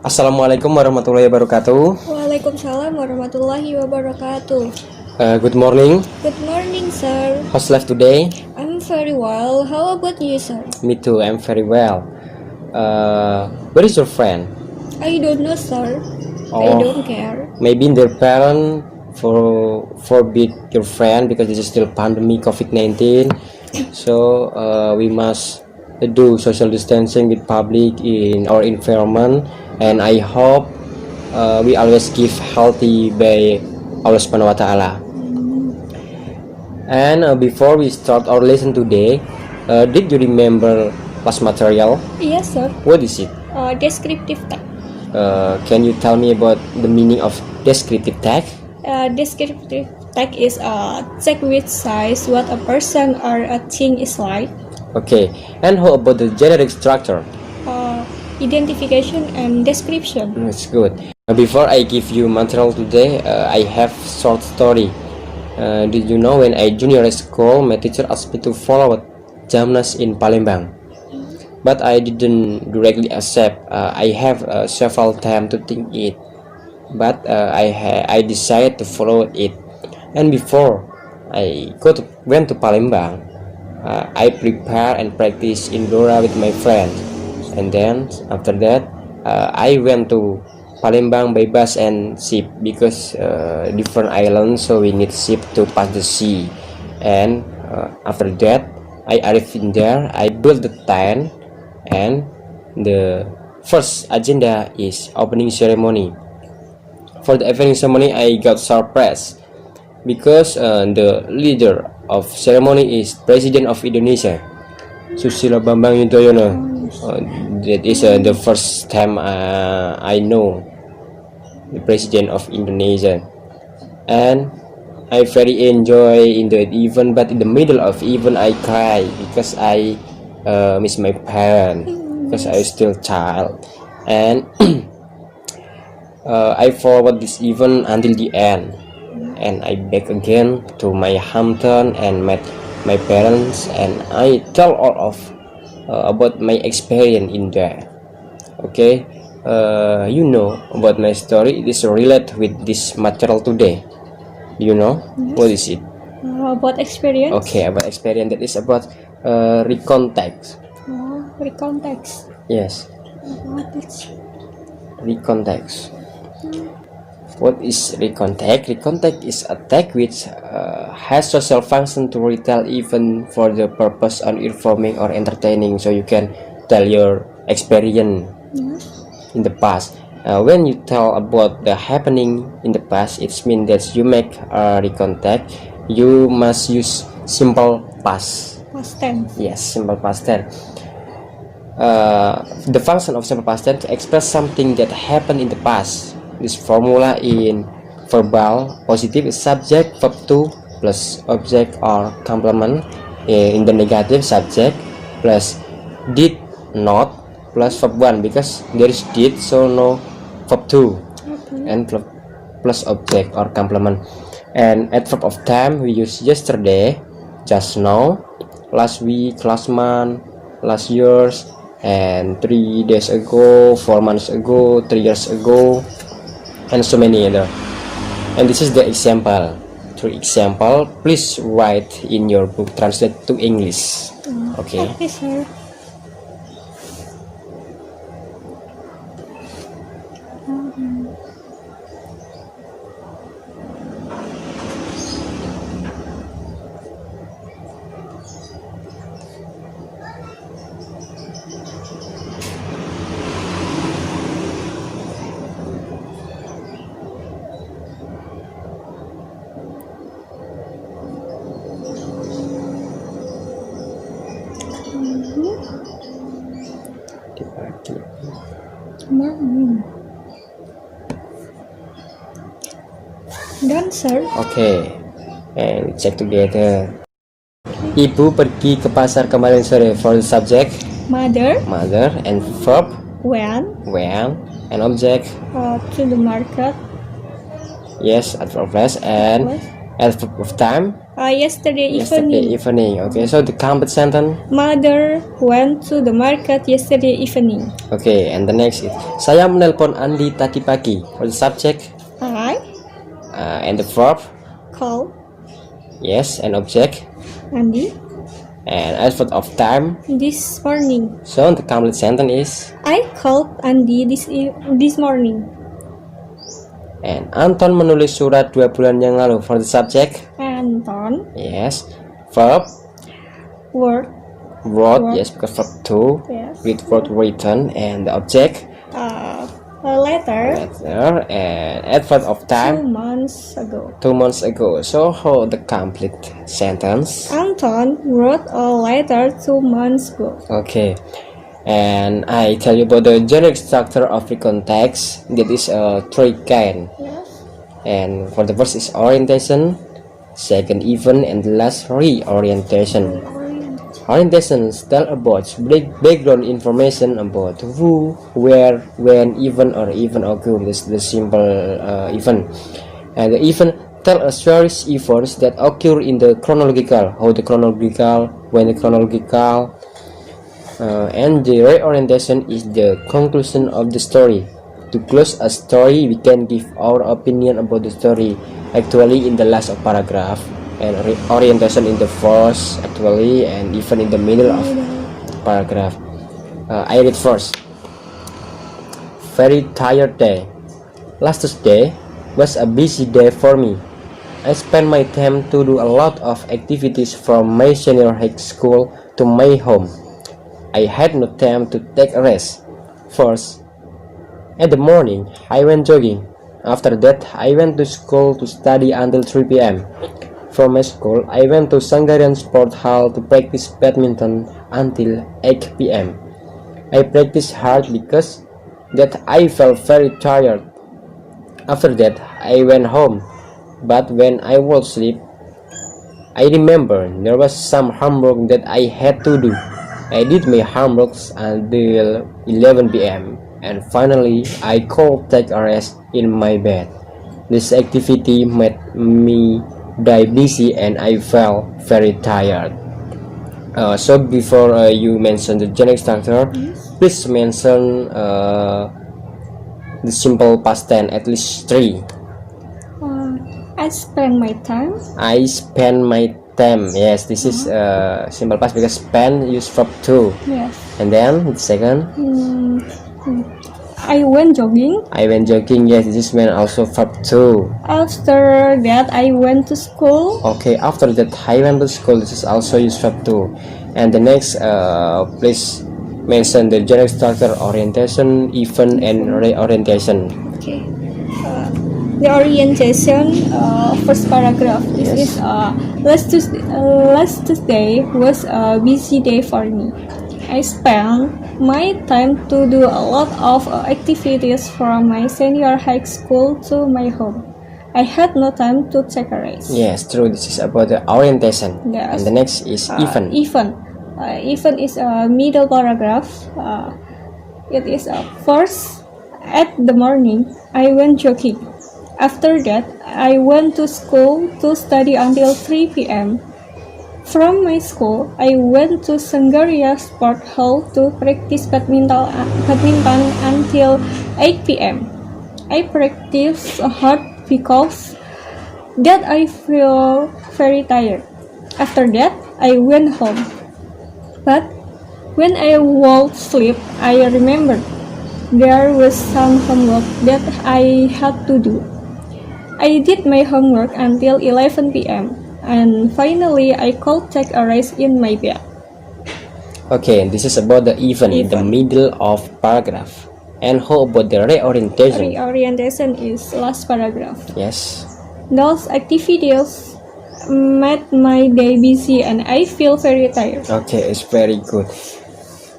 Assalamualaikum warahmatullahi wabarakatuh. Waalaikumsalam warahmatullahi wabarakatuh. Good morning. Good morning, sir. How's life today? I'm very well. How about you, sir? Me too. I'm very well. Where is your friend? I don't know, sir. I Oh, don't care. maybe their parent forbid your friend because this is still pandemic COVID-19. So we must do social distancing with public in our environment, and I hope we always give healthy by Allah Subhanahu wa Taala. And before we start our lesson today, did you remember class material? Yes, sir. What is it? Descriptive tag. Can you tell me about the meaning of descriptive tag? Descriptive tag is check which size what a person or a thing is like. Okay, and how about the generic structure? Identification and description. That's good. Before I give you material today, I have short story. Did you know when I junior school, my teacher asked me to follow Jamnas in Palembang, but I didn't directly accept. I have several time to think it, but I decided to follow it. And before I went to Palembang, I prepare and practice Indora with my friends, and then after that I went to Palembang by bus and ship because different islands, so we need ship to pass the sea. And after that I arrived in there, I built the tent, and the first agenda is opening ceremony. For the opening ceremony I got surprised because the leader of ceremony is President of Indonesia, Susilo Bambang Yudhoyono. That is the first time I know the President of Indonesia, and I very enjoy in the event. But in the middle of event I cry because I miss my parents because I was still child, and I forward this event until the end, and I back again to my hometown and met my parents, and I tell all of about my experience in there. Okay, you know about my story. It is related with this material today. Do you know? Yes. What is it? About experience. Okay, about experience. That is about recount text. Recount text. Yes, What is? recount text. What is recount text? Recount text is a text which has social function to retell even for the purpose of informing or entertaining. So you can tell your experience in the past. When you tell about the happening in the past, it means that you make a recount text. You must use simple past. Past tense. Yes, simple past tense. The function of simple past tense to express something that happened in the past. This formula in verbal positive is subject verb 2 plus object or complement. In the negative, subject plus did not plus verb 1 because there is did, so no verb 2. Okay. And plus object or complement. And at verb of time we use yesterday, just now, last week, last month, last years, and 3 days ago, 4 months ago, 3 years ago, and so many other. And this is the example. Through example, please write in your book, translate to English. Okay. Okay, sir. Done, sir. Okay, and check together. Ibu pergi ke pasar kemarin sore. For the subject, Mother mother, and verb, went when, and object, to the market. yes, at verb plus, and at verb of time, Yesterday Yesterday evening. evening. Okay, so the complete sentence. Mother went to the market yesterday evening. Okay, and the next is saya menelpon Andi tadi pagi. For the subject, I and the verb, called yes, and object, Andy and effort of time. this morning. So the complete sentence is, I called Andy this morning. and Anton menulis surat 2 bulan yang lalu. For the subject, Anton yes, verb, wrote wrote, yes, because verb to, yes with word written, and the object, a letter letter, and adverb of 2 time, months ago. 2 months ago. So how the complete sentence? Anton wrote a letter 2 months ago. Okay, and I tell you about the generic structure of recount text. That is three kind. Yes. And for the first is orientation, second event, and the last reorientation. Orientations tell about background information about who, where, when, even, or even occur. This is the simple event. And the event tell us various events that occur in the chronological, how the chronological, when the chronological. And the reorientation is the conclusion of the story. To close a story, we can give our opinion about the story actually in the last of paragraph, and orientation in the first actually, and even in the middle of paragraph. I read first. Very tired day. Last Tuesday was a busy day for me. I spent my time to do a lot of activities from my senior high school to my home. I had no time to take a rest. First, at the morning, I went jogging. After that, I went to school to study until 3 p.m. From my school, I went to Sangarian Sport Hall to practice badminton until 8 p.m. I practiced hard because that I felt very tired. After that, I went home. But when I was asleep, I remember there was some homework that I had to do. I did my homeworks until 11 p.m. and finally I could take a rest in my bed. This activity made me die busy and I felt very tired. So before you mention the generic structure, please mention the simple past tense at least 3. I spent my time. I spend my time. Yes, this is simple past because spend use verb to. Yes. And then the second, I went jogging. I went jogging. Yes, this is mean also verb to. After that, I went to school. Okay, after that I went to school. This is also use verb to. And the next, please mention the generic structure, orientation, event, and reorientation. Okay. The orientation, first paragraph. This is last Tuesday was a busy day for me. I spent my time to do a lot of activities from my senior high school to my home. I had no time to take a rest. Yes, true. This is about the orientation. Yes. And the next is event. Event is a middle paragraph. It is first at the morning I went jogging. After that, I went to school to study until 3 p.m. From my school, I went to Sanggaria Sport Hall to practice badminton until 8 p.m. I practiced hard because that I feel very tired. After that, I went home. But when I was asleep, I remembered there was some homework that I had to do. I did my homework until 11 p.m. and finally I could take a rest in my bed. Okay, this is about the event in the middle of paragraph. And how about the reorientation? Reorientation is last paragraph. Yes. Those activities made my day busy and I feel very tired. Okay, it's very good.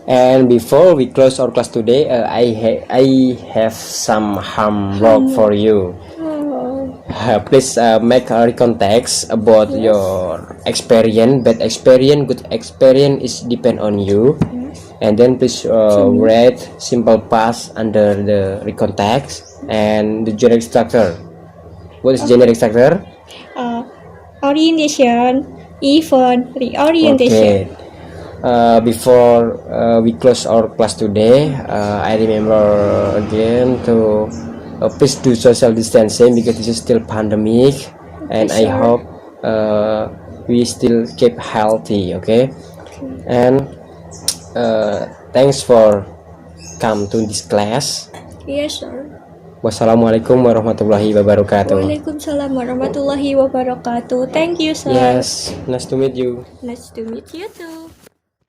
And before we close our class today, I have some homework for you. Please make a context about your experience. Bad experience, good experience is depend on you. And then please write simple past under the context and the generic structure. What is generic structure? orientation, event, reorientation. Okay. Before we close our class today, I remember again to please do social distancing because this is still pandemic, and I sir. hope we still keep healthy. Okay, and thanks for come to this class. Yes, sir. Wassalamualaikum warahmatullahi wabarakatuh. Waalaikumsalam warahmatullahi wabarakatuh. Thank you, sir. Yes, nice to meet you. Nice to meet you too.